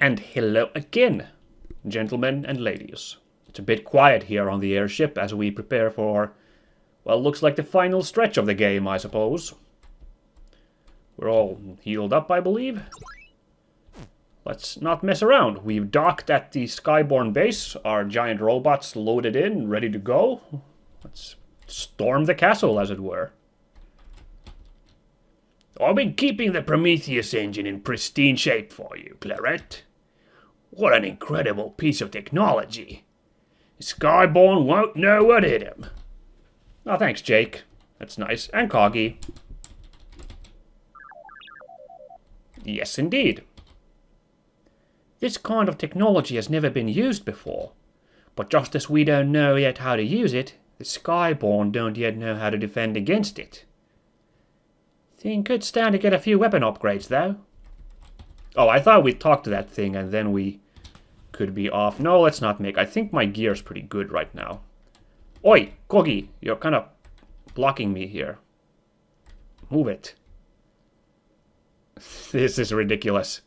And hello again, gentlemen and ladies. It's a bit quiet here on the airship as we prepare for, well, looks like the final stretch of the game, I suppose. We're all healed up, I believe. Let's not mess around. We've docked at the Skyborn base, our giant robots loaded in, ready to go. Let's storm the castle, as it were. I've been keeping the Prometheus engine in pristine shape for you, Claret. What an incredible piece of technology. Skyborn won't know what hit him. Oh, thanks, Jake. That's nice. And Coggy. Yes, indeed. This kind of technology has never been used before. But just as we don't know yet how to use it, the Skyborn don't yet know how to defend against it. Thing could stand to get a few weapon upgrades, though. Oh, I thought we'd talk to that thing and then we could be off. No, let's not make. I think my gear's pretty good right now. Oi, Coggy, you're kind of blocking me here. Move it. This is ridiculous.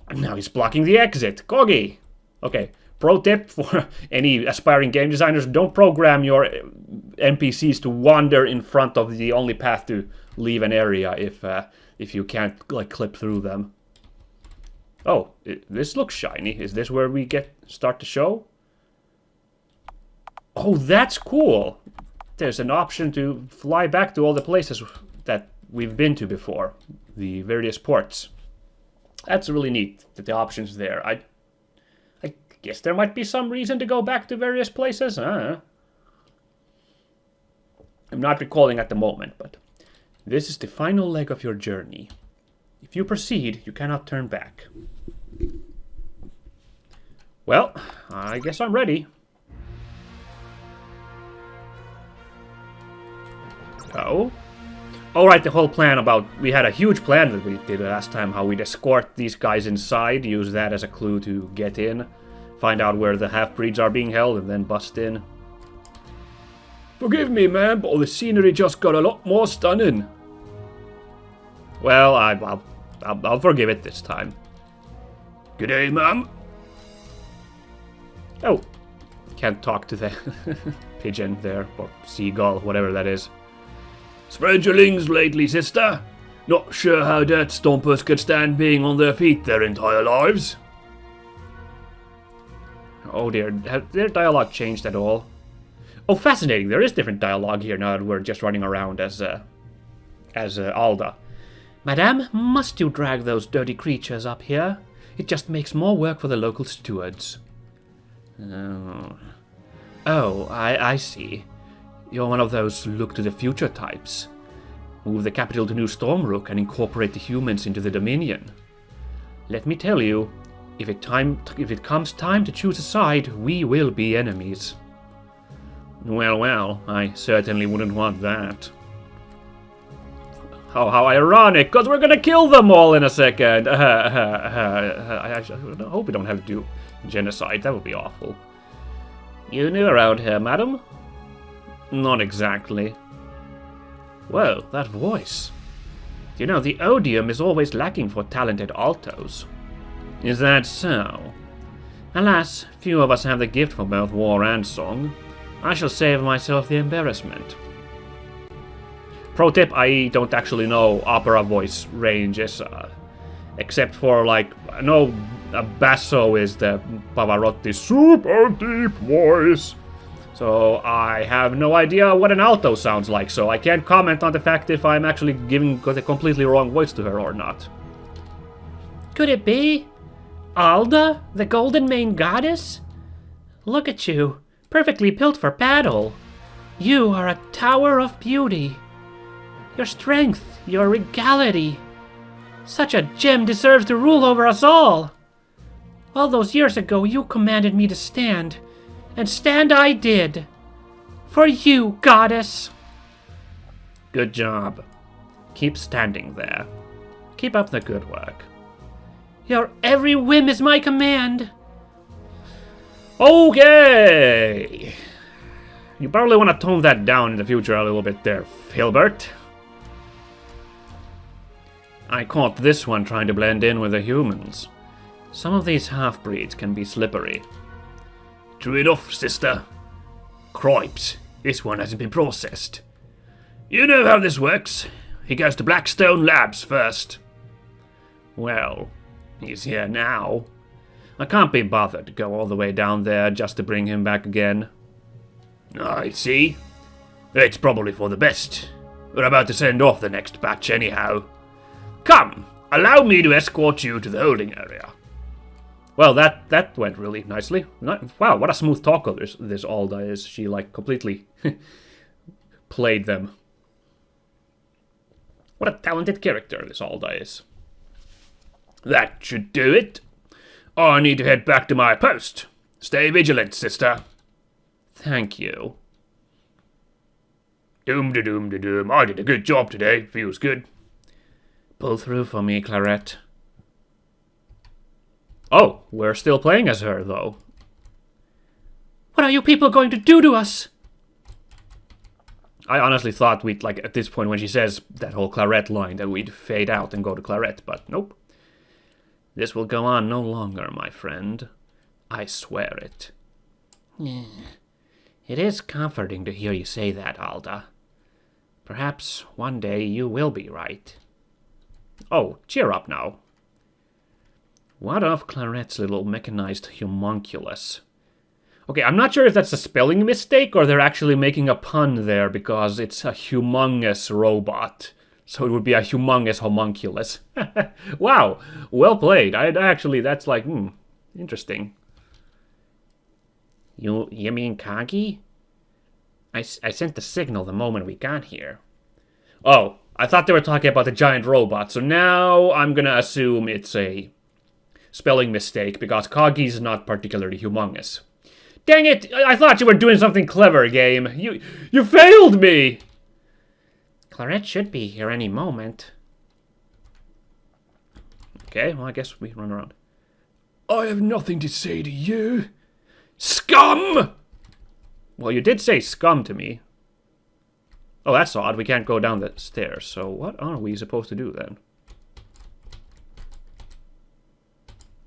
Now he's blocking the exit. Coggy! Okay, pro tip for any aspiring game designers, don't program your NPCs to wander in front of the only path to leave an area if you can't, like, clip through them. Oh, this looks shiny. Is this where we start the show? Oh, that's cool! There's an option to fly back to all the places that we've been to before. The various ports. That's really neat that the option's there. I guess there might be some reason to go back to various places. I'm not recalling at the moment, but this is the final leg of your journey. If you proceed, you cannot turn back. Well, I guess I'm ready. Oh? Alright, the whole plan about... We had a huge plan that we did last time, how we'd escort these guys inside, use that as a clue to get in, find out where the half-breeds are being held, and then bust in. Forgive me, man, but the scenery just got a lot more stunning. Well, I'll forgive it this time. G'day, ma'am. Oh, can't talk to the pigeon there, or seagull, whatever that is. Spread your wings lately, sister. Not sure how dirt stompers could stand being on their feet their entire lives. Oh dear, has their dialogue changed at all? Oh, fascinating, there is different dialogue here now that we're just running around as Alda. Madame, must you drag those dirty creatures up here? It just makes more work for the local stewards. Oh, I see. You're one of those look-to-the-future types. Move the capital to New Stormrook and incorporate the humans into the Dominion. Let me tell you, if it comes time to choose a side, we will be enemies. Well, I certainly wouldn't want that. How ironic, because we're gonna kill them all in a second. I hope we don't have to do genocide, that would be awful. You new around here, madam? Not exactly. Whoa, that voice. You know, the Odium is always lacking for talented altos. Is that so? Alas, few of us have the gift for both war and song. I shall save myself the embarrassment. Pro tip, I don't actually know opera voice ranges, except for, like, I know a basso is the Pavarotti super deep voice. So I have no idea what an alto sounds like, so I can't comment on the fact if I'm actually giving the completely wrong voice to her or not. Could it be? Alda, the golden mane goddess? Look at you, perfectly built for battle. You are a tower of beauty. Your strength, your regality. Such a gem deserves to rule over us all. All those years ago you commanded me to stand. And stand I did. For you, goddess. Good job. Keep standing there. Keep up the good work. Your every whim is my command. Okay. You probably want to tone that down in the future a little bit there, Hilbert. I caught this one trying to blend in with the humans. Some of these half-breeds can be slippery. True enough, sister. Cripes, this one hasn't been processed. You know how this works. He goes to Blackstone Labs first. Well, he's here now. I can't be bothered to go all the way down there just to bring him back again. I see. It's probably for the best. We're about to send off the next batch anyhow. Come, allow me to escort you to the holding area. Well, that went really nicely. Wow, what a smooth talker this Alda is. She, like, completely played them. What a talented character this Alda is. That should do it. I need to head back to my post. Stay vigilant, sister. Thank you. Doom-da-doom-da-doom. I did a good job today. Feels good. Pull through for me, Claret. Oh, we're still playing as her, though. What are you people going to do to us? I honestly thought we'd, like, at this point when she says that whole Claret line, that we'd fade out and go to Claret, but nope. This will go on no longer, my friend. I swear it. It is comforting to hear you say that, Alda. Perhaps one day you will be right. Oh, cheer up now. What of Claret's little mechanized homunculus? Okay, I'm not sure if that's a spelling mistake or they're actually making a pun there because it's a humongous robot. So it would be a humongous homunculus. Wow, well played. I actually, that's like, interesting. You mean Kagi? I sent the signal the moment we got here. Oh, I thought they were talking about the giant robot, so now I'm gonna assume it's a spelling mistake because Kagi's not particularly humongous. Dang it! I thought you were doing something clever, game. You failed me! Claret should be here any moment. Okay, well I guess we run around. I have nothing to say to you. Scum! Well, you did say scum to me. Oh, that's odd. We can't go down the stairs. So what are we supposed to do then?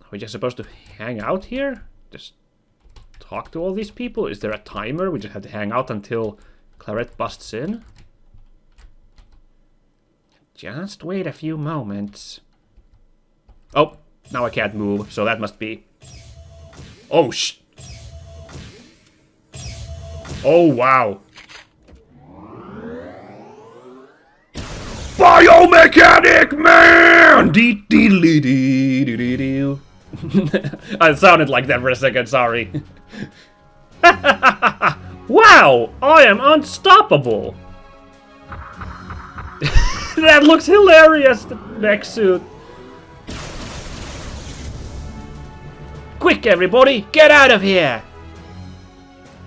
Are we just supposed to hang out here? Just talk to all these people? Is there a timer? We just have to hang out until Claret busts in? Just wait a few moments. Oh, now I can't move, so that must be... Oh, Oh, wow. Biomechanic man! I sounded like that for a second, sorry. Wow! I am unstoppable! That looks hilarious, the mech suit. Quick, everybody, get out of here!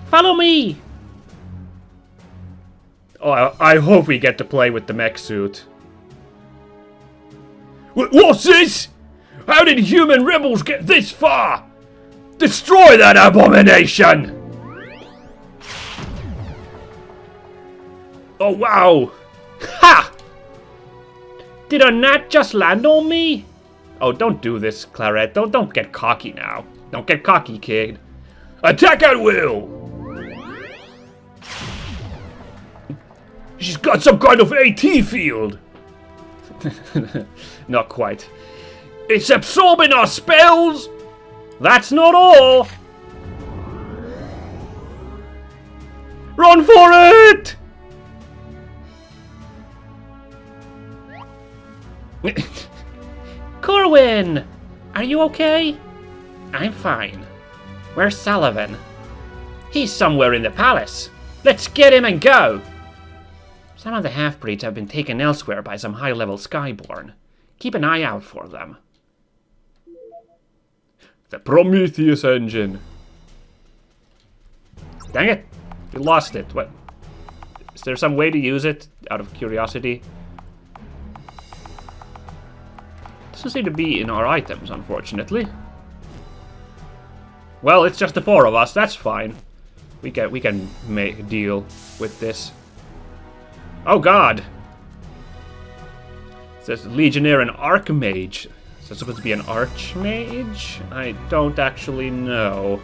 Follow me! Oh, I hope we get to play with the mech suit. What's this? How did human rebels get this far? Destroy that abomination! Oh, wow! Ha! Did a gnat just land on me? Oh, don't do this, Claret. Don't get cocky now. Don't get cocky, kid. Attack at will! She's got some kind of AT field! Not quite. It's absorbing our spells! That's not all! Run for it! Corwin! Are you okay? I'm fine. Where's Sullivan? He's somewhere in the palace. Let's get him and go! Some of the half-breeds have been taken elsewhere by some high-level Skyborn. Keep an eye out for them. The Prometheus engine. Dang it! We lost it. What? Is there some way to use it, out of curiosity? Doesn't seem to be in our items, unfortunately. Well, it's just the four of us. That's fine. We can make a deal with this. Oh God! says Legionnaire and Archmage. Is that supposed to be an Archmage? I don't actually know.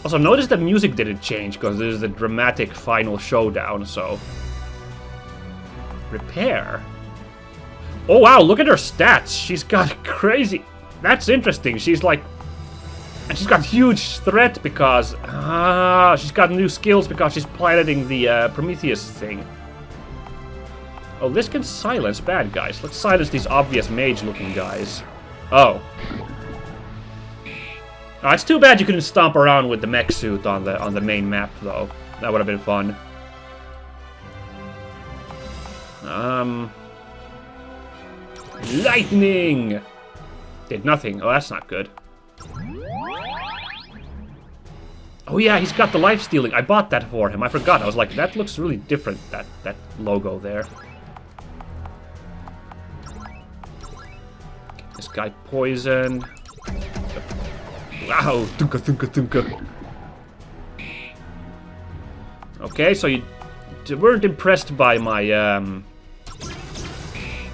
Also, notice the music didn't change because this is the dramatic final showdown, so... Repair? Oh wow, look at her stats! She's got crazy... That's interesting, she's like... And she's got huge threat because... she's got new skills because she's piloting the Prometheus thing. Oh, this can silence bad guys. Let's silence these obvious mage-looking guys. Oh. Oh, it's too bad you couldn't stomp around with the mech suit on the main map, though. That would have been fun. Lightning! Did nothing. Oh, that's not good. Oh yeah, he's got the life-stealing. I bought that for him. I forgot. I was like, that looks really different, that logo there. Get this guy poisoned. Wow, thunka, thunka, thunka. Okay, so you weren't impressed by my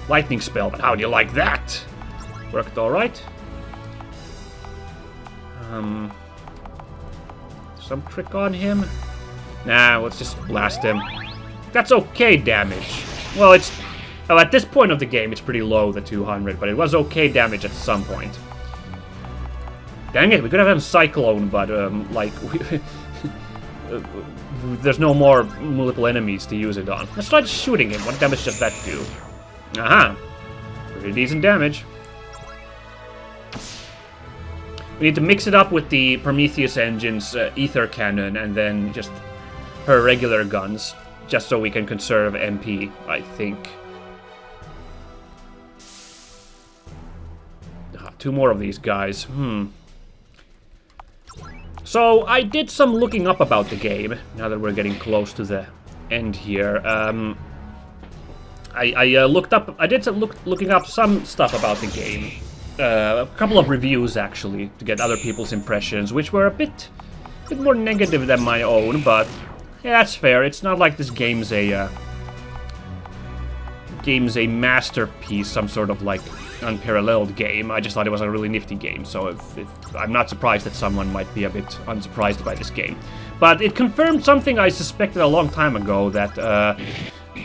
lightning spell, but how do you like that? Worked alright. Some trick on him? Nah, let's just blast him. That's okay damage. Well, it's... Oh, at this point of the game, it's pretty low, the 200, but it was okay damage at some point. Dang it, we could have had a Cyclone, but, like... there's no more multiple enemies to use it on. Let's try shooting him. What damage does that do? Aha! Pretty decent damage. We need to mix it up with the Prometheus engine's ether cannon and then just her regular guns, just so we can conserve MP, I think. Two more of these guys. So, I did some looking up about the game, now that we're getting close to the end here. I looked up, I did some looking up some stuff about the game. A couple of reviews, actually, to get other people's impressions, which were a bit more negative than my own, but yeah, that's fair. It's not like this game's a masterpiece, some sort of like unparalleled game. I just thought it was a really nifty game, so if I'm not surprised that someone might be a bit unsurprised by this game. But it confirmed something I suspected a long time ago, that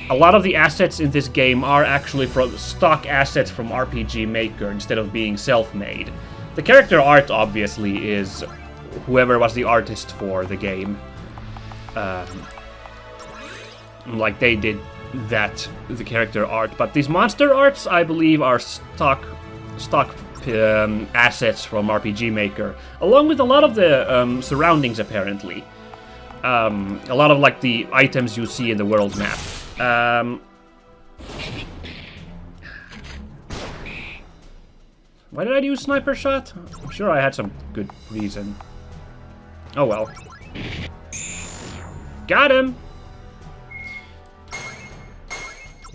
a lot of the assets in this game are actually from stock assets from RPG Maker instead of being self-made. The character art, obviously, is whoever was the artist for the game. Like, they did that, the character art. But these monster arts, I believe, are stock assets from RPG Maker, along with a lot of the surroundings, apparently. A lot of, like, the items you see in the world map. Why did I use sniper shot? I'm sure I had some good reason. Oh well. Got him!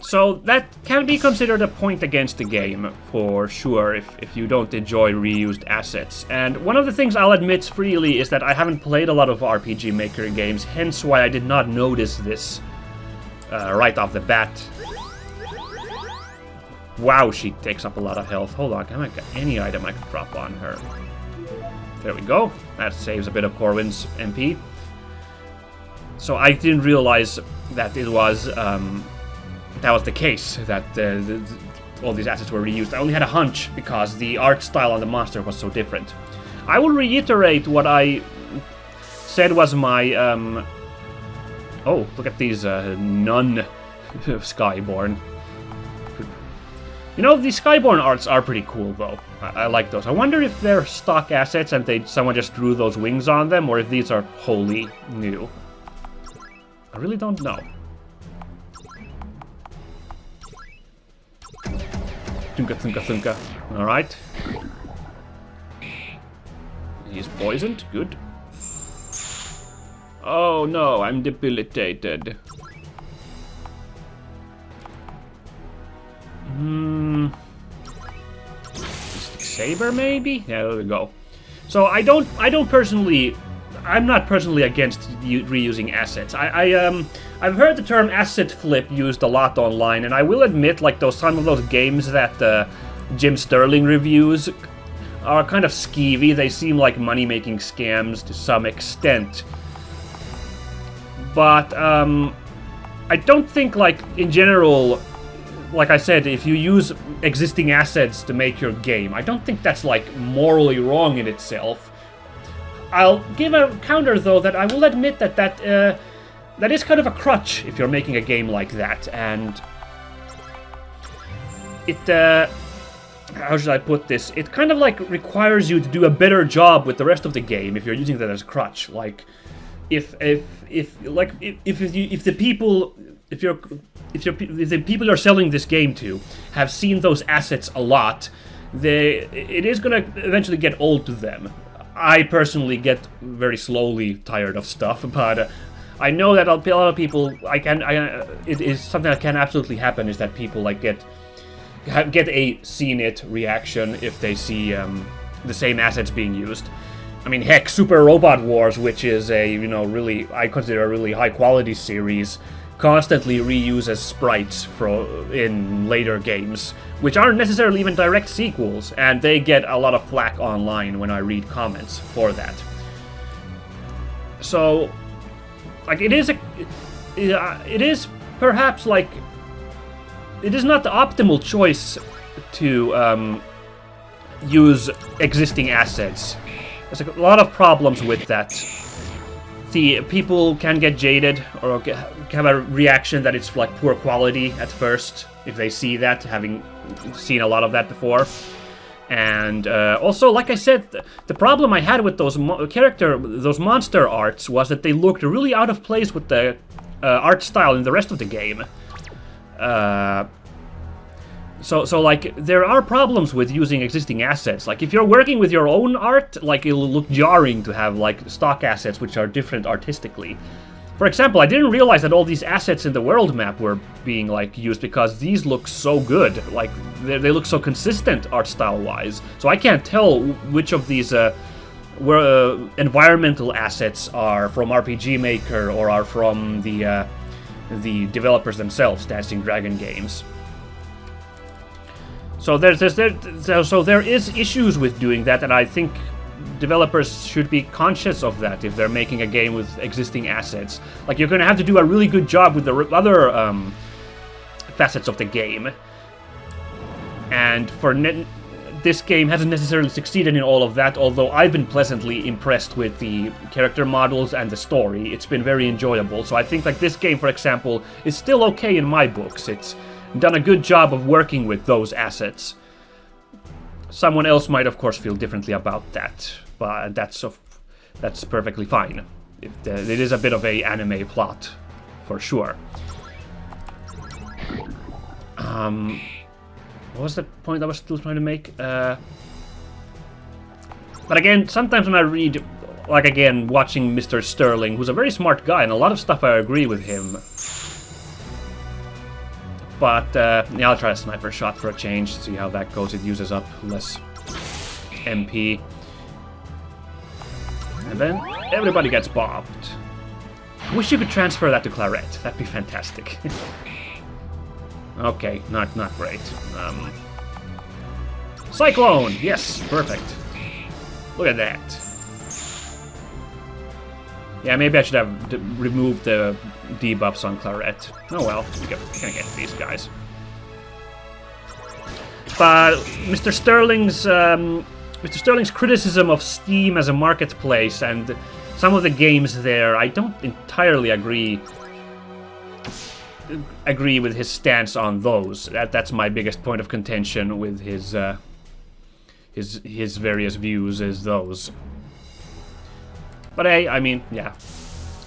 So that can be considered a point against the game, for sure, if you don't enjoy reused assets. And one of the things I'll admit freely is that I haven't played a lot of RPG Maker games, hence why I did not notice this right off the bat. Wow, she takes up a lot of health. Hold on, can I get any item I could drop on her? There we go. That saves a bit of Corwin's MP. So I didn't realize that it was that was the case, that all these assets were reused. I only had a hunch because the art style on the monster was so different. I will reiterate what I said was my oh, look at these nun Skyborn. You know, the Skyborn arts are pretty cool, though. I like those. I wonder if they're stock assets and someone just drew those wings on them, or if these are wholly new. I really don't know. Thunka, thunka, thunka. Alright. He's poisoned. Good. Oh no, I'm debilitated. Saber, maybe? Yeah, there we go. So I don't personally... I'm not personally against reusing assets. I've heard the term asset flip used a lot online, and I will admit, like some of those games that Jim Sterling reviews are kind of skeevy. They seem like money-making scams to some extent. But I don't think, like, in general, like I said, if you use existing assets to make your game, I don't think that's, like, morally wrong in itself. I'll give a counter, though, that I will admit that is kind of a crutch if you're making a game like that, and it, how should I put this? It kind of, like, requires you to do a better job with the rest of the game if you're using that as a crutch. Like, if the people you're selling this game to have seen those assets a lot, it is gonna eventually get old to them. I personally get very slowly tired of stuff, but I know that a lot of people, it is something that can absolutely happen, is that people like get a seen it reaction if they see the same assets being used. I mean, heck, Super Robot Wars, which is a, really, I consider a really high quality series, constantly reuses sprites in later games, which aren't necessarily even direct sequels, and they get a lot of flack online when I read comments for that. So, like, it is perhaps, like, it is not the optimal choice to use existing assets. There's a lot of problems with that. The people can get jaded or have a reaction that it's like poor quality at first if they see that, having seen a lot of that before. And also, like I said, the problem I had with those monster arts was that they looked really out of place with the art style in the rest of the game. So like, there are problems with using existing assets. Like, if you're working with your own art, like, it'll look jarring to have, like, stock assets which are different artistically. For example, I didn't realize that all these assets in the world map were being, like, used because these look so good. Like, they look so consistent art style-wise. So I can't tell which of these environmental assets are from RPG Maker or are from the developers themselves, Dancing Dragon Games. So there is issues with doing that, and I think developers should be conscious of that if they're making a game with existing assets. Like, you're going to have to do a really good job with the other facets of the game. And this game hasn't necessarily succeeded in all of that, although I've been pleasantly impressed with the character models and the story. It's been very enjoyable. So I think, like, this game, for example, is still okay in my books. It's done a good job of working with those assets. Someone else might, of course, feel differently about that, but that's perfectly fine. It is a bit of a anime plot, for sure. What was the point I was still trying to make? But again, sometimes when I read, like, again, watching Mr. Sterling, who's a very smart guy, and a lot of stuff I agree with him. But, yeah, I'll try a sniper shot for a change, see how that goes. It uses up less MP. And then everybody gets bombed. I wish you could transfer that to Claret. That'd be fantastic. Okay, not great. Cyclone! Yes, perfect. Look at that. Yeah, maybe I should have removed the debuffs on Claret. Oh well, we're gonna get these guys. But Mr. Sterling's criticism of Steam as a marketplace and some of the games there, I don't entirely agree with his stance on those. That's my biggest point of contention with his various views, is those. But hey, I mean, yeah,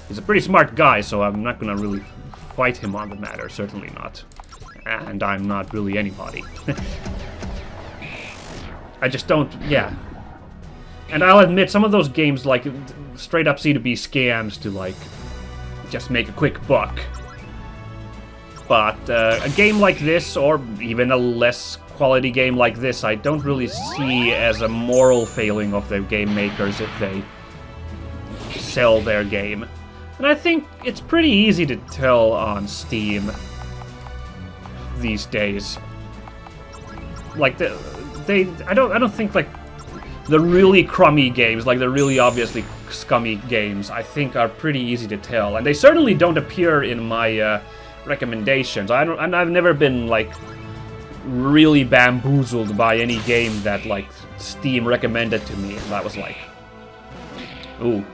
he's a pretty smart guy, so I'm not gonna really fight him on the matter, certainly not. And I'm not really anybody. I just don't, yeah. And I'll admit, some of those games, like, straight up seem to be scams to, like, just make a quick buck. But a game like this, or even a less quality game like this, I don't really see as a moral failing of the game makers if they sell their game. And I think it's pretty easy to tell on Steam these days. Like I don't think like the really crummy games, like the really obviously scummy games, I think are pretty easy to tell, and they certainly don't appear in my recommendations. I've never been like really bamboozled by any game that like Steam recommended to me, and that was like, ooh,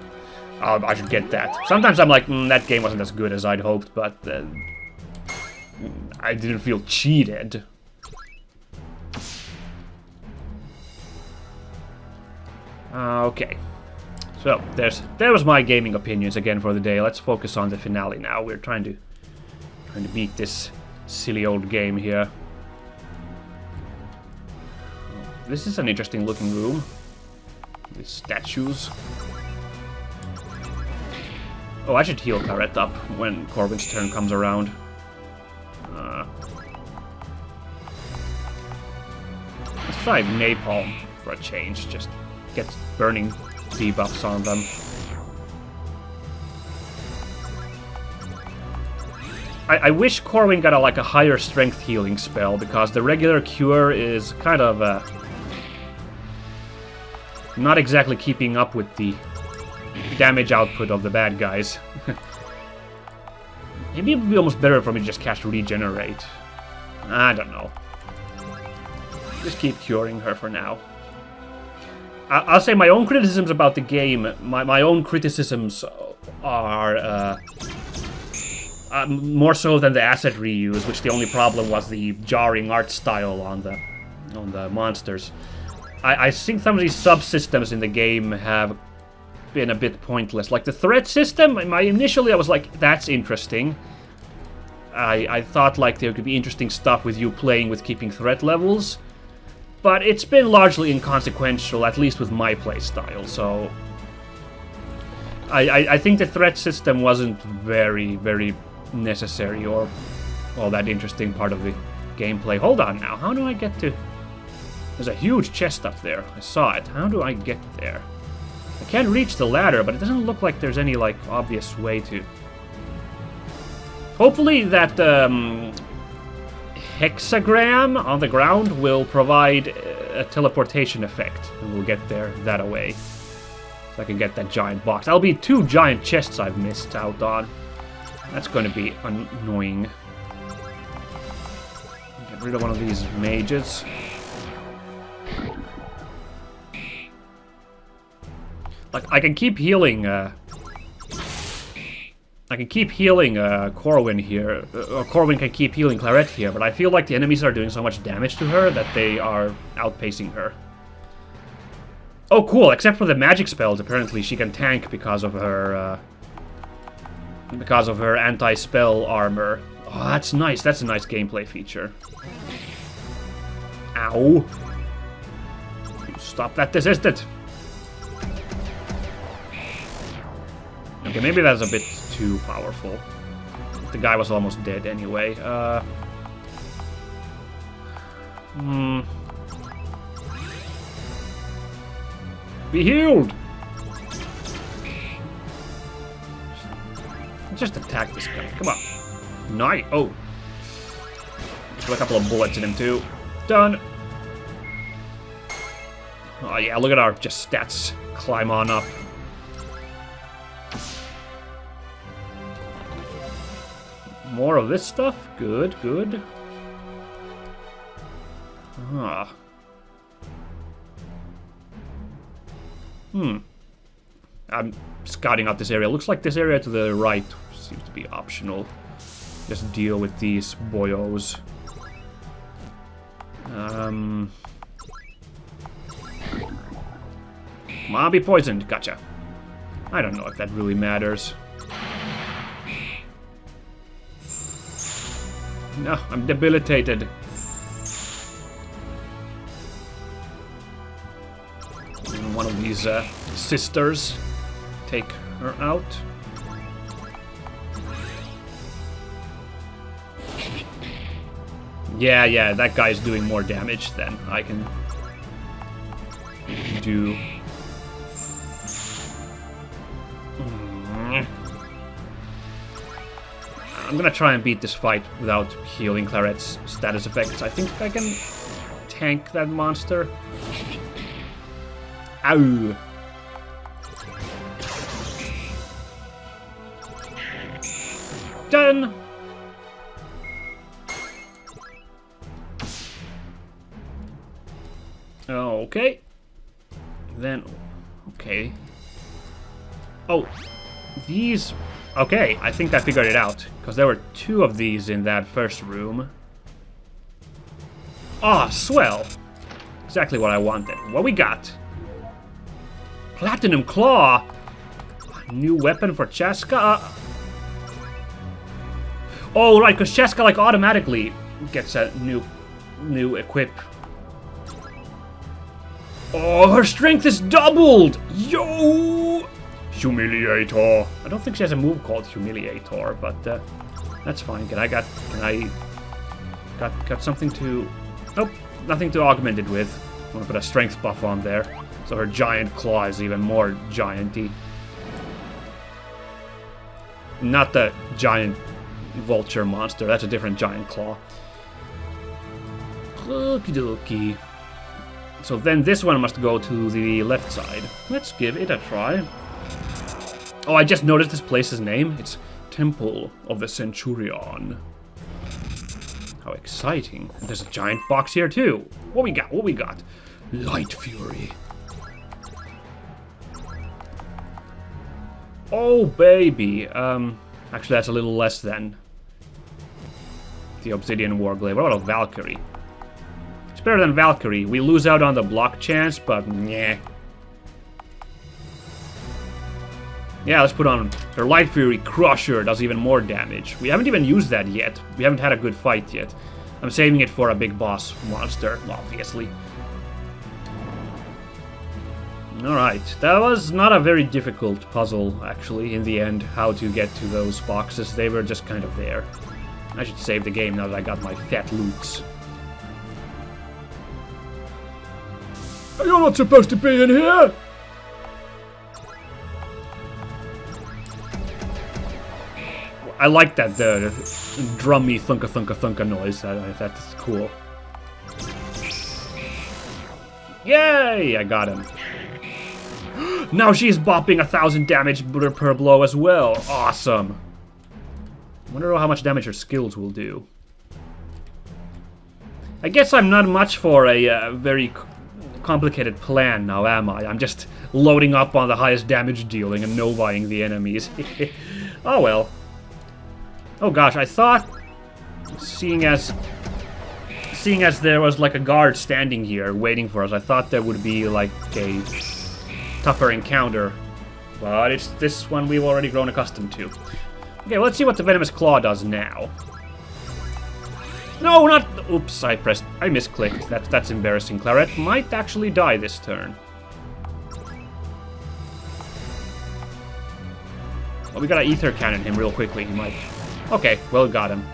I should get that. Sometimes I'm like, that game wasn't as good as I'd hoped, but I didn't feel cheated. Okay, so there was my gaming opinions again for the day. Let's focus on the finale now. We're trying to beat this silly old game here. This is an interesting looking room with statues. Oh, I should heal Claret up when Corwin's turn comes around. Let's try Napalm for a change. Just get burning debuffs on them. I wish Corwin got a higher strength healing spell, because the regular cure is kind of not exactly keeping up with the damage output of the bad guys. Maybe it would be almost better for me to just cast Regenerate. I don't know. Just keep curing her for now. I'll say my own criticisms about the game, my own criticisms are more so than the asset reuse, which the only problem was the jarring art style on the monsters. I think some of these subsystems in the game have been a bit pointless. Like the threat system, initially I was like, that's interesting. I thought like there could be interesting stuff with you playing with keeping threat levels. But it's been largely inconsequential, at least with my playstyle, so I think the threat system wasn't very, very necessary or all that interesting part of the gameplay. Hold on now, how do I get to... There's a huge chest up there, I saw it. How do I get there? I can't reach the ladder, but it doesn't look like there's any, like, obvious way to... Hopefully that, hexagram on the ground will provide a teleportation effect, and we'll get there that way. So I can get that giant box. That'll be 2 giant chests I've missed out on. That's going to be annoying. Get rid of one of these mages. Like, I can keep healing Corwin here, or Corwin can keep healing Claret here, but I feel like the enemies are doing so much damage to her that they are outpacing her. Oh, cool, except for the magic spells, apparently she can tank because of her anti-spell armor. Oh, that's nice, that's a nice gameplay feature. Ow. Stop that this instant. Okay, maybe that's a bit too powerful. The guy was almost dead anyway. Be healed! Just attack this guy. Come on. Nice. Oh. Put a couple of bullets in him too. Done. Oh yeah, look at our just stats climb on up. More of this stuff? Good, good. Ah. I'm scouting out this area. Looks like this area to the right seems to be optional. Just deal with these boyos. Come on, be poisoned. Gotcha. I don't know if that really matters. No, I'm debilitated. And one of these sisters take her out. Yeah, that guy's doing more damage than I can do. I'm gonna try and beat this fight without healing Claret's status effects. I think I can tank that monster. Ow! Done! Okay. Then, okay. Oh, these... Okay, I think I figured it out. Because there were 2 of these in that first room. Ah, swell. Exactly what I wanted. What we got? Platinum Claw! A new weapon for Chaska? Oh, right, because Chaska, like, automatically gets a new equip. Oh, her strength is doubled! Yo! Humiliator. I don't think she has a move called Humiliator, but that's fine. Can I got something to... Nope, nothing to augment it with. I'm gonna put a strength buff on there, so her giant claw is even more gianty. Not the giant vulture monster, that's a different giant claw. Okie dokie. So then this one must go to the left side. Let's give it a try. Oh, I just noticed this place's name. It's Temple of the Centurion. How exciting. There's a giant box here too. What we got? What we got? Light Fury. Oh, baby. Actually, that's a little less than the Obsidian Warglaive. What about a Valkyrie? It's better than Valkyrie. We lose out on the block chance, but yeah. Yeah, let's put on her Light Fury Crusher. Does even more damage. We haven't even used that yet. We haven't had a good fight yet. I'm saving it for a big boss monster, obviously. Alright, that was not a very difficult puzzle, actually, in the end, how to get to those boxes. They were just kind of there. I should save the game now that I got my fat loots. You're not supposed to be in here! I like that, the drummy thunka thunka thunka noise. That's cool. Yay! I got him. Now she's bopping 1,000 damage per blow as well. Awesome. Wonder how much damage her skills will do. I guess I'm not much for a very complicated plan now, am I? I'm just loading up on the highest damage dealing and novaing the enemies. Oh well. Oh gosh, I thought, seeing as there was like a guard standing here waiting for us, I thought there would be like a tougher encounter, but it's this one we've already grown accustomed to. Okay, well, let's see what the Venomous Claw does now. No, not... Oops, I misclicked. That's embarrassing. Claret might actually die this turn. Well, we gotta ether cannon him real quickly. He might... Okay, well, got him.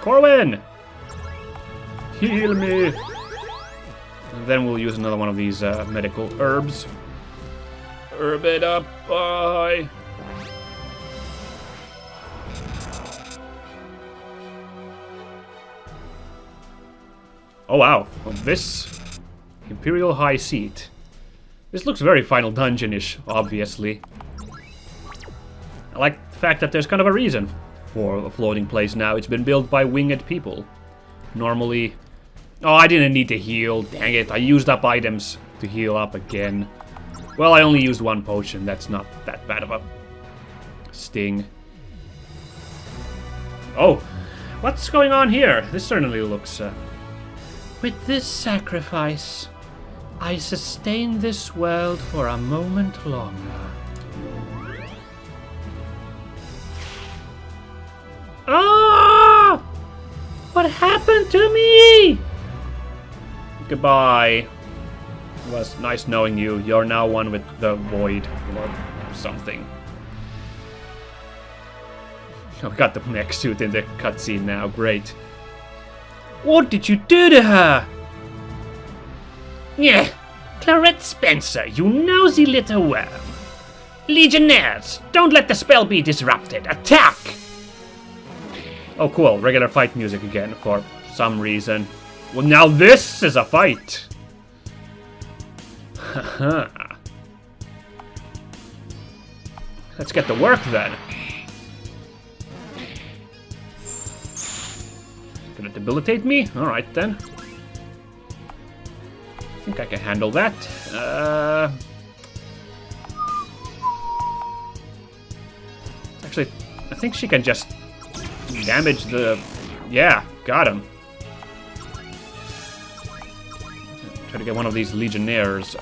Corwin! Heal me! And then we'll use another one of these medical herbs. Herb it up, bye! Oh wow, well, this Imperial High Seat. This looks very Final Dungeon-ish, obviously. I like the fact that there's kind of a reason for a floating place now. It's been built by winged people. Normally... Oh, I didn't need to heal. Dang it, I used up items to heal up again. Well, I only used one potion. That's not that bad of a sting. Oh, what's going on here? This certainly looks... With this sacrifice, I sustain this world for a moment longer. Ah! What happened to me? Goodbye. It was nice knowing you. You're now one with the void or something. I've got the mech suit in the cutscene now. Great. What did you do to her? Yeah, Clarette Spencer, you nosy little worm. Legionnaires, don't let the spell be disrupted. Attack! Oh, cool. Regular fight music again for some reason. Well, now this is a fight. Let's get to work then. Gonna debilitate me? Alright then. I think I can handle that. Actually, I think she can just damage the... Yeah, got him. Try to get one of these Legionnaires.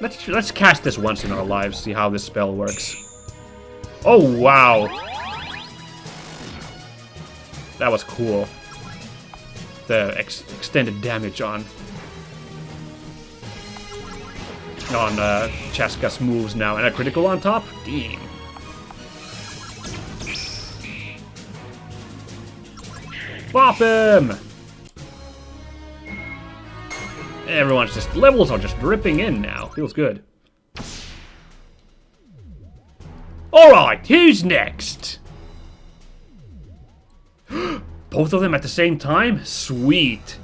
Let's cast this once in our lives, see how this spell works. Oh, wow. That was cool. The extended damage on Chaska's moves now, and a critical on top? Damn. Bop him! Everyone's just... Levels are just dripping in now. Feels good. Alright, who's next? Both of them at the same time? Sweet.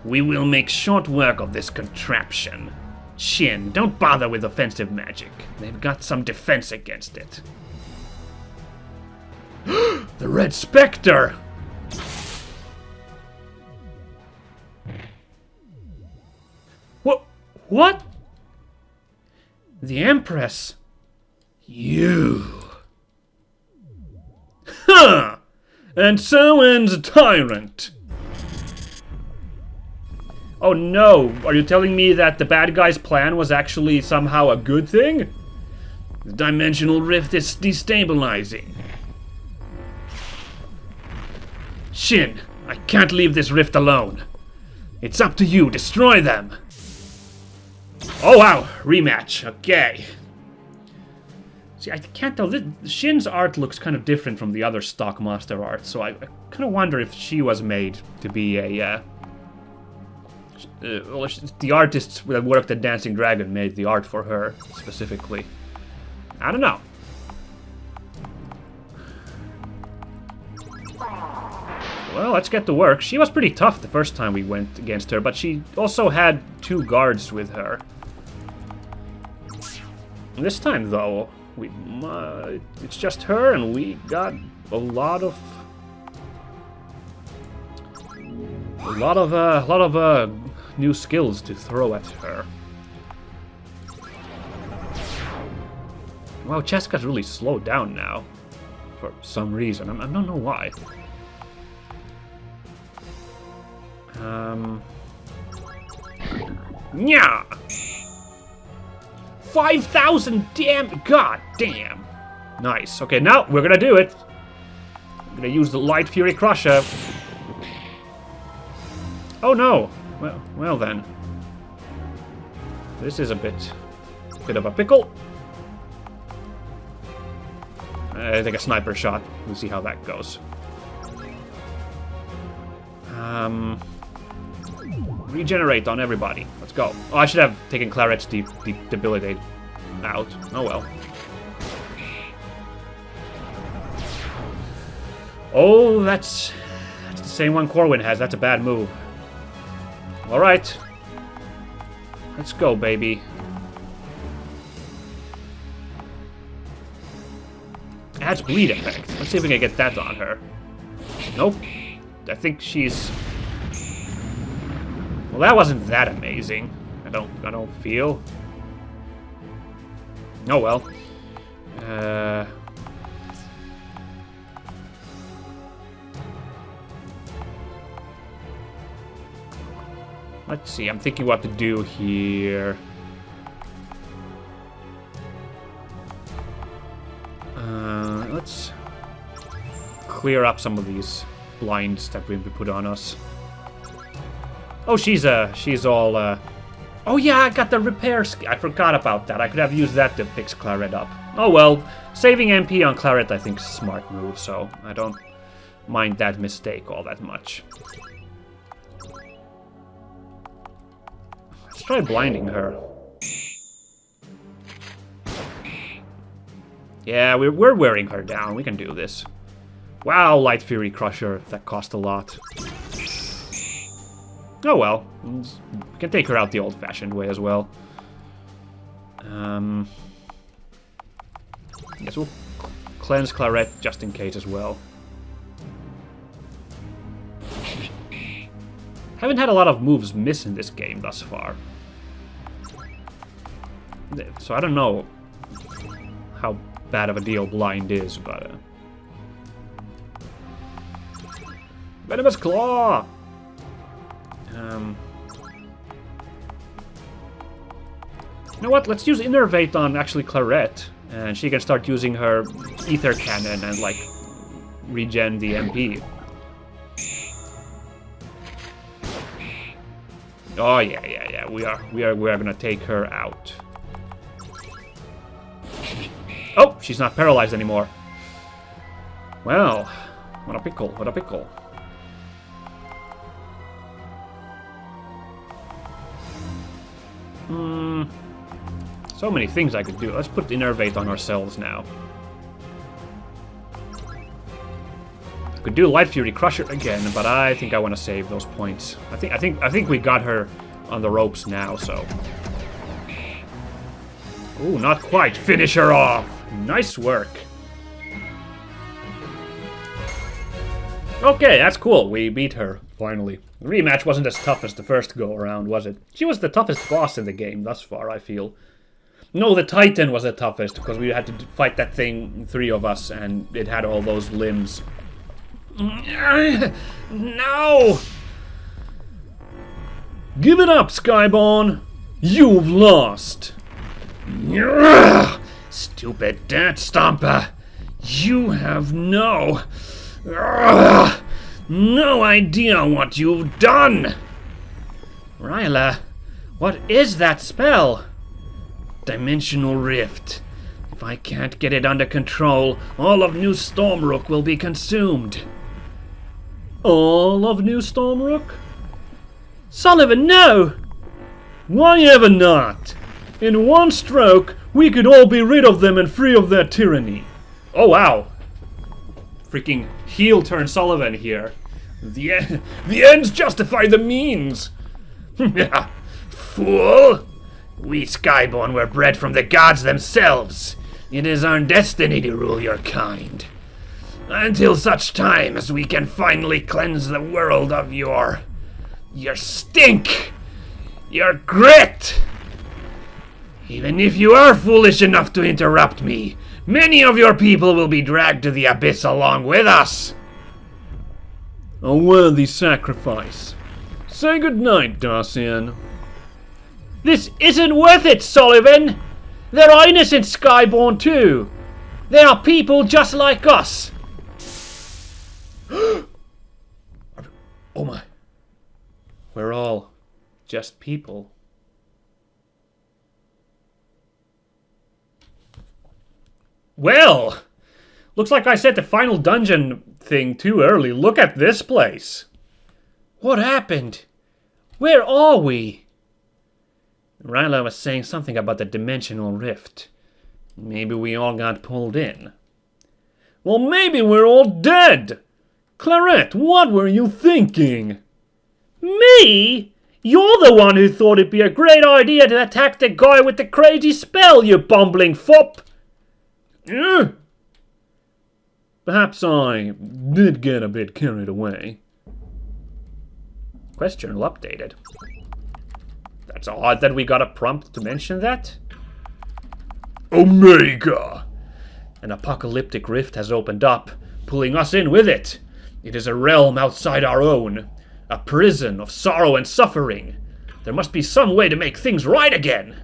We will make short work of this contraption. Shin, don't bother with offensive magic. They've got some defense against it. The Red Spectre! What? The Empress? You. Ha! And so ends a tyrant. Oh no, are you telling me that the bad guy's plan was actually somehow a good thing? The dimensional rift is destabilizing. Shin, I can't leave this rift alone. It's up to you, destroy them. Oh wow, rematch, okay. See, I can't tell. Shin's art looks kind of different from the other stock monster art, so I kind of wonder if she was made to be a... well, the artists that worked at Dancing Dragon made the art for her, specifically. I don't know. Well, let's get to work. She was pretty tough the first time we went against her, but she also had 2 guards with her. This time, though, it's just her, and we got a lot of new skills to throw at her. Wow, Cheska's really slowed down now, for some reason. I don't know why. Yeah. 5,000 god damn. Nice. Okay, now we're gonna do it. I'm gonna use the Light Fury Crusher. Oh no. Well then. This is a bit of a pickle. I think a sniper shot. We'll see how that goes. Regenerate on everybody. Let's go. Oh, I should have taken Claret's debilitate out. Oh well. Oh, that's the same one Corwin has. That's a bad move. Alright. Let's go, baby. Adds bleed effect. Let's see if we can get that on her. Nope. I think she's... Well, that wasn't that amazing. I don't feel. Oh well. Let's see. I'm thinking what to do here. Let's clear up some of these blinds that we put on us. Oh, she's all, Oh yeah, I got the repair I forgot about that. I could have used that to fix Clarette up. Oh well, saving MP on Clarette I think is a smart move, so I don't mind that mistake all that much. Let's try blinding her. Yeah, we're wearing her down. We can do this. Wow, Light Fury Crusher. That cost a lot. Oh well. We can take her out the old-fashioned way as well. I guess we'll cleanse Claret just in case as well. Haven't had a lot of moves miss in this game thus far. So I don't know how bad of a deal blind is, but... Venomous Claw! You know what? Let's use Innervate on actually Claret, and she can start using her Ether Cannon and like regen the MP. Oh yeah. We are gonna take her out. Oh, she's not paralyzed anymore. Well, what a pickle! What a pickle! So many things I could do. Let's put Innervate on ourselves now. Could do Light Fury Crusher again, but I think I want to save those points. I think we got her on the ropes now, so. Ooh, not quite. Finish her off. Nice work. Okay, that's cool. We beat her finally. The rematch wasn't as tough as the first go around, was it? She was the toughest boss in the game thus far, I feel. No, the Titan was the toughest, because we had to fight that thing, 3 of us, and it had all those limbs. No! Give it up, Skyborn! You've lost! Stupid Dirt Stomper! You have no idea what you've done! Ryla, what is that spell? Dimensional Rift. If I can't get it under control, all of New Stormrook will be consumed. All of New Stormrook? Sullivan, no! Why ever not? In one stroke, we could all be rid of them and free of their tyranny. Oh wow. Freaking heel turn Sullivan here. The ends justify the means. Fool! We Skyborn were bred from the gods themselves. It is our destiny to rule your kind. Until such time as we can finally cleanse the world of your stink, your grit. Even if you are foolish enough to interrupt me, many of your people will be dragged to the abyss along with us. A worthy sacrifice. Say goodnight, Darcian. This isn't worth it, Sullivan! There are innocent Skyborn too! There are people just like us! Oh my. We're all just people. Well! Looks like I said the final dungeon thing too early. Look at this place! What happened? Where are we? Ryla was saying something about the dimensional rift. Maybe we all got pulled in. Well, maybe we're all dead! Claret, what were you thinking? Me? You're the one who thought it'd be a great idea to attack the guy with the crazy spell, you bumbling fop! Perhaps I did get a bit carried away. Quest journal updated. That's odd that we got a prompt to mention that. Omega! An apocalyptic rift has opened up, pulling us in with it. It is a realm outside our own. A prison of sorrow and suffering. There must be some way to make things right again.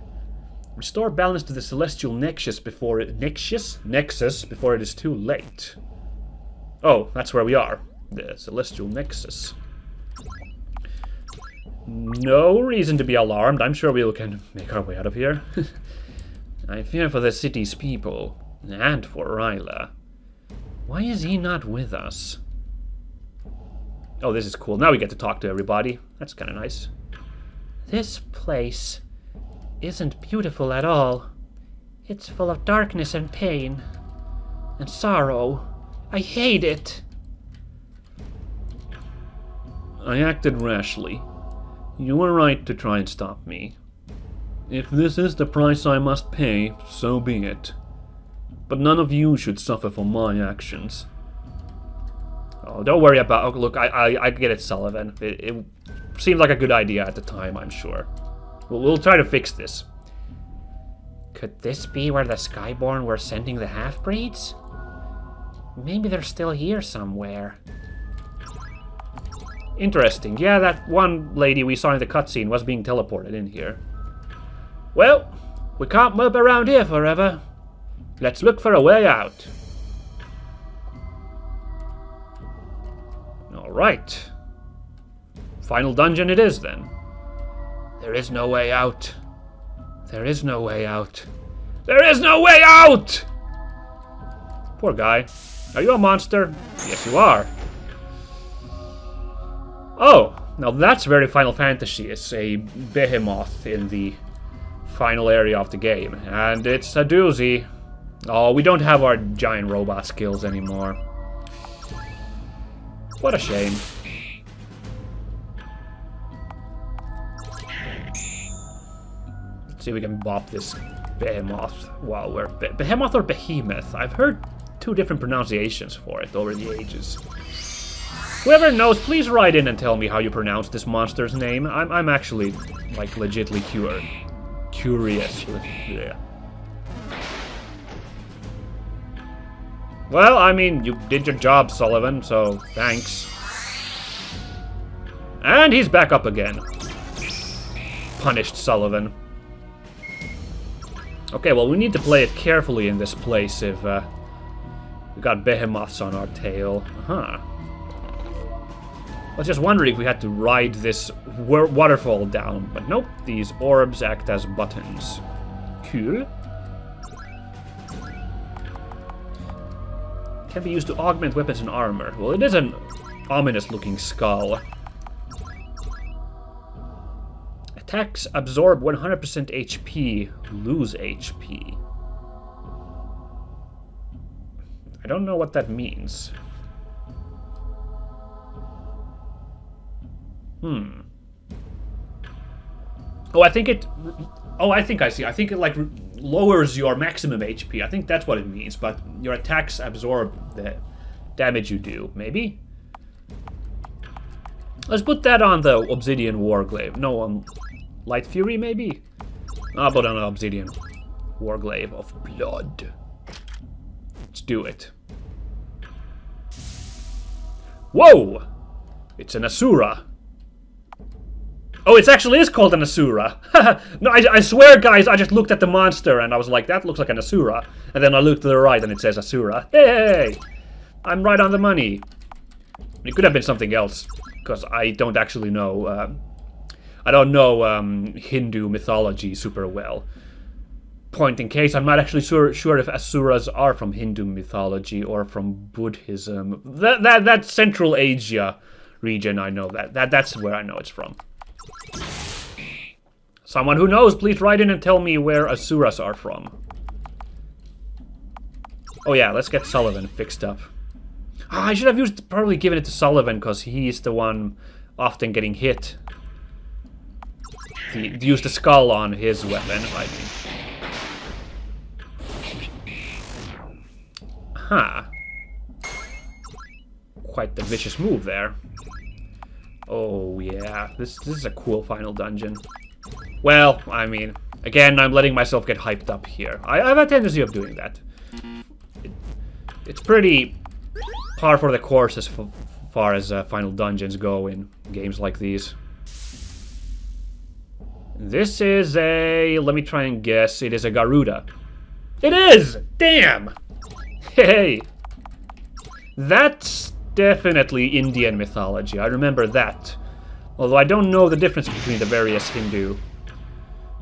Restore balance to the celestial nexus before it... Nexus before it is too late. Oh, that's where we are. The celestial nexus. No reason to be alarmed. I'm sure we can make our way out of here. I fear for the city's people, and for Ryla. Why is he not with us? Oh, this is cool. Now we get to talk to everybody. That's kind of nice. This place isn't beautiful at all. It's full of darkness and pain and sorrow. I hate it. I acted rashly. You were right to try and stop me. If this is the price I must pay, so be it. But none of you should suffer for my actions. Oh, don't worry about... Oh, look, I get it, Sullivan. It seemed like a good idea at the time, I'm sure. We'll try to fix this. Could this be where the Skyborn were sending the half-breeds? Maybe they're still here somewhere. Interesting. Yeah, that one lady we saw in the cutscene was being teleported in here. Well, we can't mope around here forever. Let's look for a way out. Alright. Final dungeon it is, then. There is no way out. There is no way out. There is no way out! Poor guy. Are you a monster? Yes, you are. Oh, now that's very Final Fantasy. It's a behemoth in the final area of the game. And it's a doozy. Oh, we don't have our giant robot skills anymore. What a shame. Let's see if we can bop this behemoth while we're... Behemoth or behemoth? I've heard two different pronunciations for it over the ages. Whoever knows, please write in and tell me how you pronounce this monster's name. I'm actually, like, legitly curious. Yeah. Well, I mean, you did your job, Sullivan, so thanks. And he's back up again. Punished Sullivan. Okay, well, we need to play it carefully in this place if we got behemoths on our tail. Huh. I was just wondering if we had to ride this waterfall down, but nope, these orbs act as buttons. Cool. Can be used to augment weapons and armor. Well, it is an ominous-looking skull. Attacks absorb 100% HP, lose HP. I don't know what that means. Oh, I think it... Oh, I think I see. I think it, like, lowers your maximum HP. I think that's what it means, but your attacks absorb the damage you do. Maybe? Let's put that on the Obsidian Warglaive. No, on Light Fury, maybe? I'll put on an Obsidian Warglaive of Blood. Let's do it. Whoa! It's an Asura. Oh, it actually is called an Asura. No, I swear, guys, I just looked at the monster and I was like, that looks like an Asura. And then I looked to the right and it says Asura. Hey! I'm right on the money. It could have been something else, because I don't actually know. I don't know Hindu mythology super well. Point in case, I'm not actually sure if Asuras are from Hindu mythology or from Buddhism. That Central Asia region, I know that's where I know it's from. Someone who knows, please write in and tell me where Asuras are from. Oh yeah, let's get Sullivan fixed up. I should have probably given it to Sullivan, because he's the one often getting hit. He used the skull on his weapon, I mean. Huh. Quite the vicious move there. Oh yeah, this is a cool final dungeon. Well, I mean, again, I'm letting myself get hyped up here. I have a tendency of doing that. It's pretty par for the course as far as final dungeons go in games like these. This is a... let me try and guess. It is a Garuda. It is! Damn! Hey! That's definitely Indian mythology. I remember that. Although I don't know the difference between the various Hindu...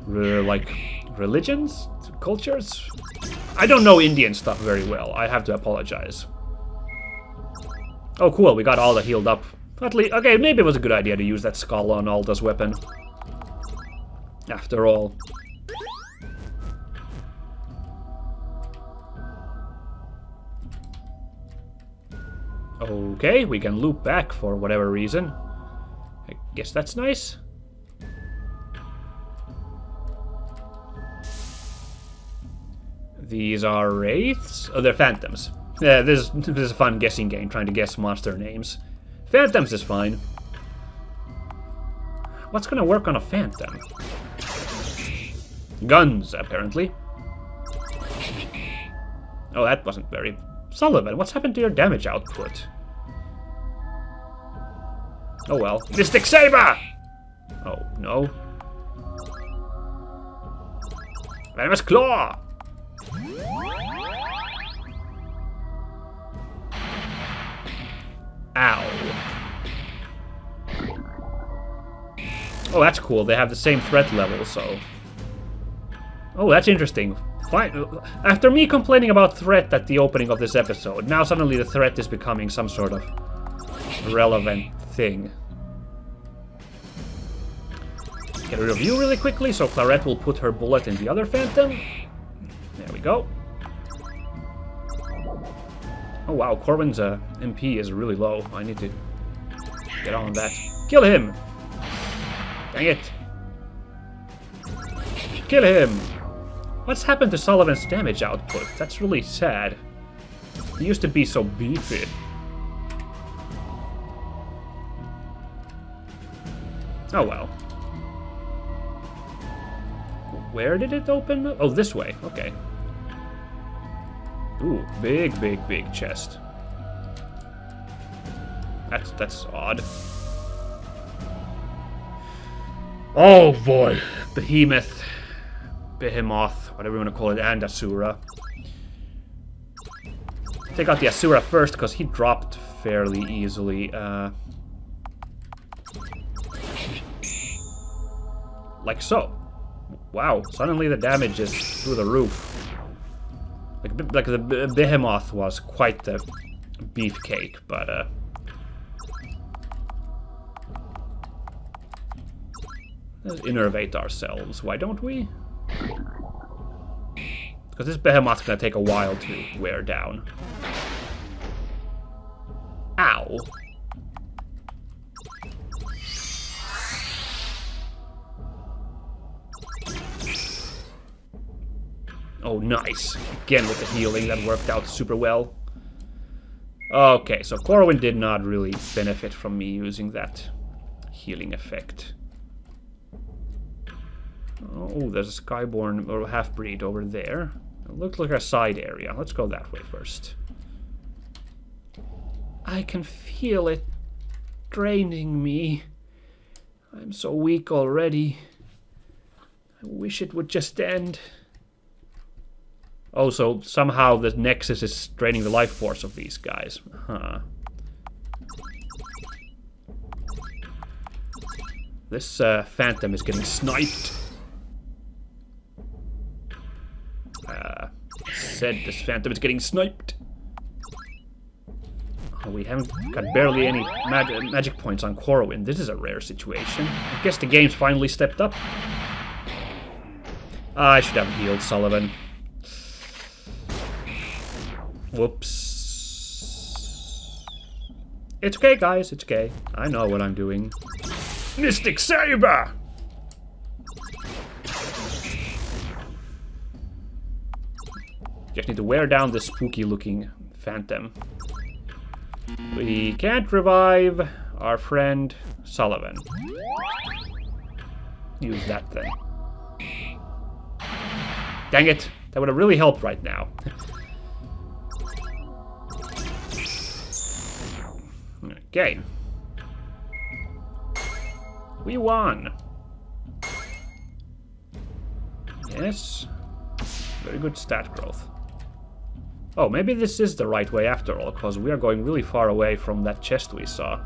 like, religions? Cultures? I don't know Indian stuff very well. I have to apologize. Oh, cool. We got Alda healed up. At least, okay, maybe it was a good idea to use that skull on Alda's weapon. After all. Okay, we can loop back for whatever reason. I guess that's nice. These are wraiths? Oh, they're phantoms. Yeah, this is a fun guessing game, trying to guess monster names. Phantoms is fine. What's gonna work on a phantom? Guns, apparently. Oh, that wasn't very... Sullivan, what's happened to your damage output? Oh well. Mystic Saber! Oh, no. Venomous Claw! Ow. Oh, that's cool. They have the same threat level, so... Oh, that's interesting. Fine. After me complaining about threat at the opening of this episode, now suddenly the threat is becoming some sort of relevant thing. Get rid of you really quickly, so Clarette will put her bullet in the other phantom. There we go. Oh wow, Corbin's MP is really low. I need to get on that. Kill him! Dang it. Kill him! What's happened to Sullivan's damage output? That's really sad. He used to be so beefy. Oh well. Where did it open? Oh, this way. Okay. Ooh, big, big, big chest. That's odd. Oh boy. Behemoth. Behemoth, whatever you want to call it, and Asura. Take out the Asura first, because he dropped fairly easily. Like so. Wow, suddenly the damage is through the roof. Like the Behemoth was quite the beefcake, but let's innervate ourselves, why don't we? Because this Behemoth's gonna take a while to wear down. Ow. Oh, nice. Again with the healing, that worked out super well. Okay, so Corwin did not really benefit from me using that healing effect. Oh, there's a Skyborn or half-breed over there. It looks like a side area. Let's go that way first. I can feel it draining me. I'm so weak already. I wish it would just end. Oh, so somehow the Nexus is draining the life force of these guys. Huh. This Phantom is getting sniped. Said this Phantom is getting sniped. Oh, we haven't got barely any magic points on Corwin. This is a rare situation. I guess the game's finally stepped up. I should have healed Sullivan. Whoops. It's okay, guys. It's okay. I know what I'm doing. Mystic Saber! Just need to wear down this spooky-looking Phantom. We can't revive our friend Sullivan. Use that then. Dang it! That would have really helped right now. Okay. We won. Yes. Very good stat growth. Oh, maybe this is the right way after all, because we are going really far away from that chest we saw.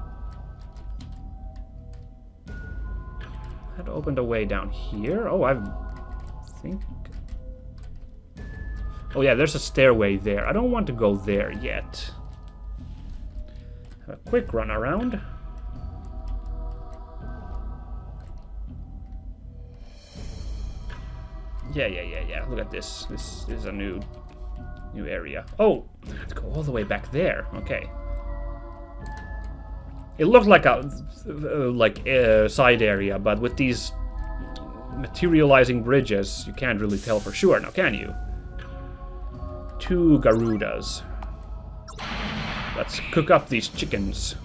That opened a way down here. Oh, I think... Oh yeah, there's a stairway there. I don't want to go there yet. A quick run around. Yeah. Look at this. This is a new area. Oh, I have to go all the way back there. Okay. It looked like a side area, but with these materializing bridges, you can't really tell for sure now, can you? 2 Garudas. Let's cook up these chickens.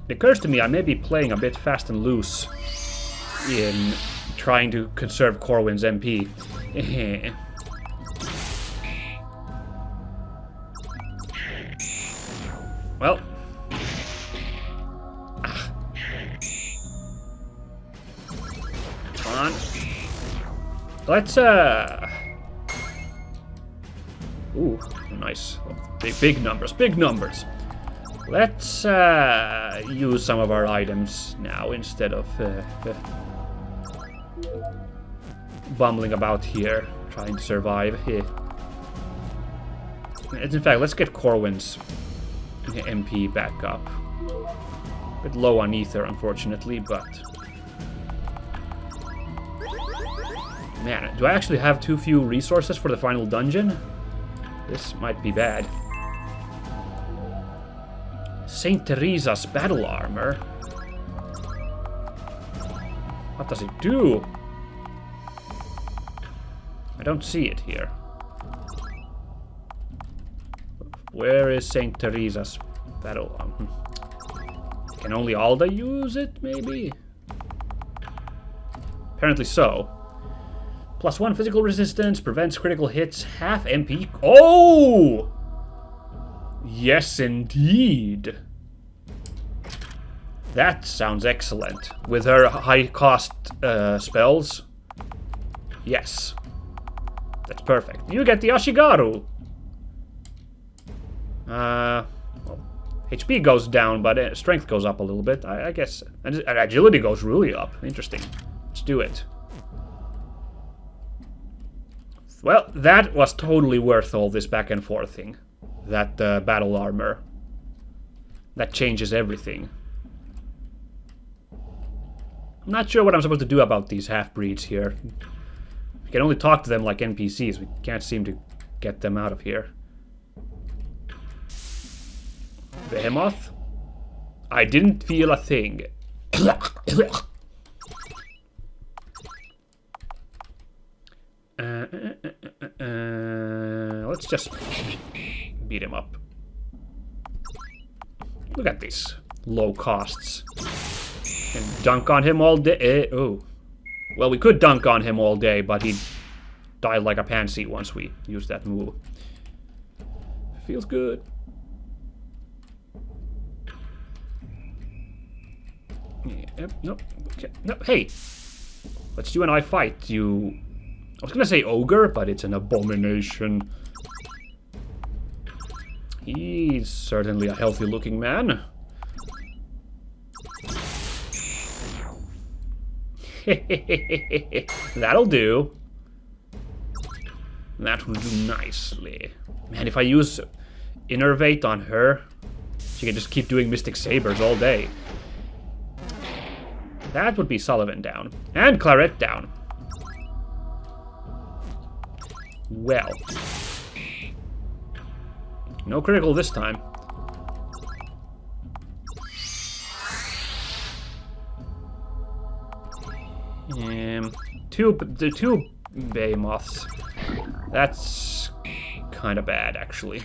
It occurs to me I may be playing a bit fast and loose in trying to conserve Corwin's MP. Well. Come on. Let's, Ooh, nice. Big numbers, big numbers. Let's, use some of our items now instead of, bumbling about here, trying to survive. In fact, let's get Corwin's MP back up. A bit low on ether, unfortunately, but... Man, do I actually have too few resources for the final dungeon? This might be bad. Saint Teresa's battle armor? What does it do? I don't see it here. Where is Saint Teresa's battle armor? Can only Alda use it, maybe? Apparently so. +1 physical resistance, prevents critical hits, half MP. Oh! Yes, indeed. That sounds excellent. With her high-cost spells. Yes. That's perfect. You get the Ashigaru. Well, HP goes down, but strength goes up a little bit, I guess. And agility goes really up. Interesting. Let's do it. Well, that was totally worth all this back and forthing. That battle armor. That changes everything. I'm not sure what I'm supposed to do about these half-breeds here. We can only talk to them like NPCs. We can't seem to get them out of here. Behemoth? I didn't feel a thing. Let's just beat him up. Look at these low costs. And dunk on him all day. Oh. Well, we could dunk on him all day, but he died like a pansy once we used that move. Feels good. Yep, no, okay, no, hey. Let's you and I fight, you... I was gonna say ogre, but it's an abomination. He's certainly a healthy-looking man. That'll do. That will do nicely. Man, if I use Innervate on her, she can just keep doing Mystic Sabers all day. That would be Sullivan down. And Claret down. Well. No critical this time. The two Behemoths. That's kind of bad, actually.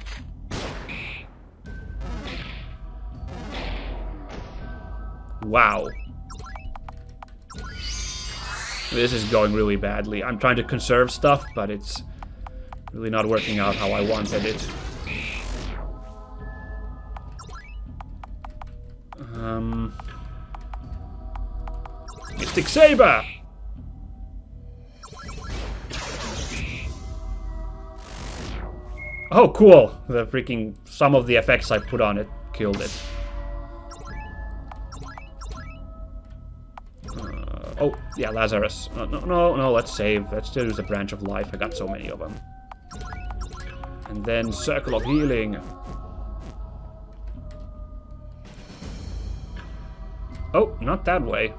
Wow. This is going really badly. I'm trying to conserve stuff, but it's really not working out how I wanted it. Mystic Saber! Oh, cool. The freaking... Some of the effects I put on it killed it. Oh, yeah, Lazarus. No, let's save. Let's still use the Branch of Life. I got so many of them. And then Circle of Healing. Oh, not that way.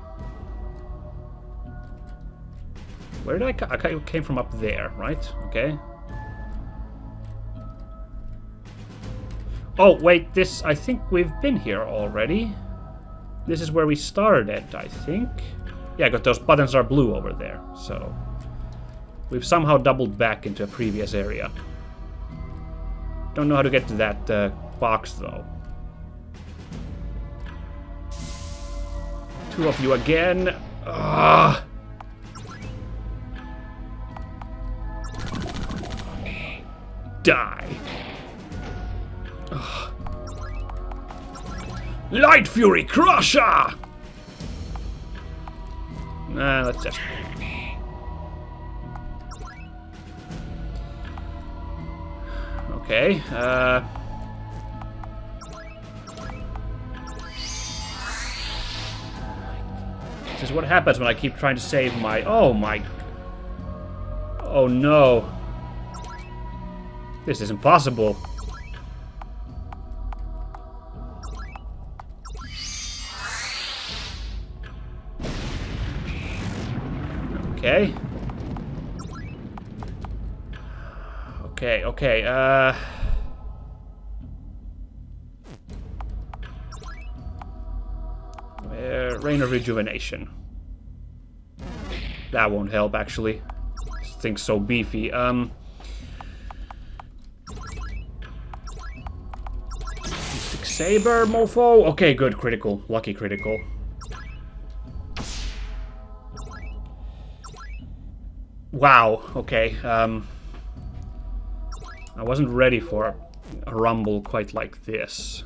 Where did I came from? Up there, right? Okay. Oh, wait, this... I think we've been here already. This is where we started, I think. Yeah, because those buttons are blue over there, so... We've somehow doubled back into a previous area. Don't know how to get to that box, though. Two of you again. Ugh. Die. Ugh. Light Fury Crusher! Nah, let's just... Okay, this is what happens when I keep trying to save my... Oh my... Oh no. This is impossible. Okay. Okay, Rain of Rejuvenation. That won't help, actually. This thing's so beefy. Mystic Saber, mofo. Okay, good, critical. Lucky critical. Wow, okay, I wasn't ready for a rumble quite like this.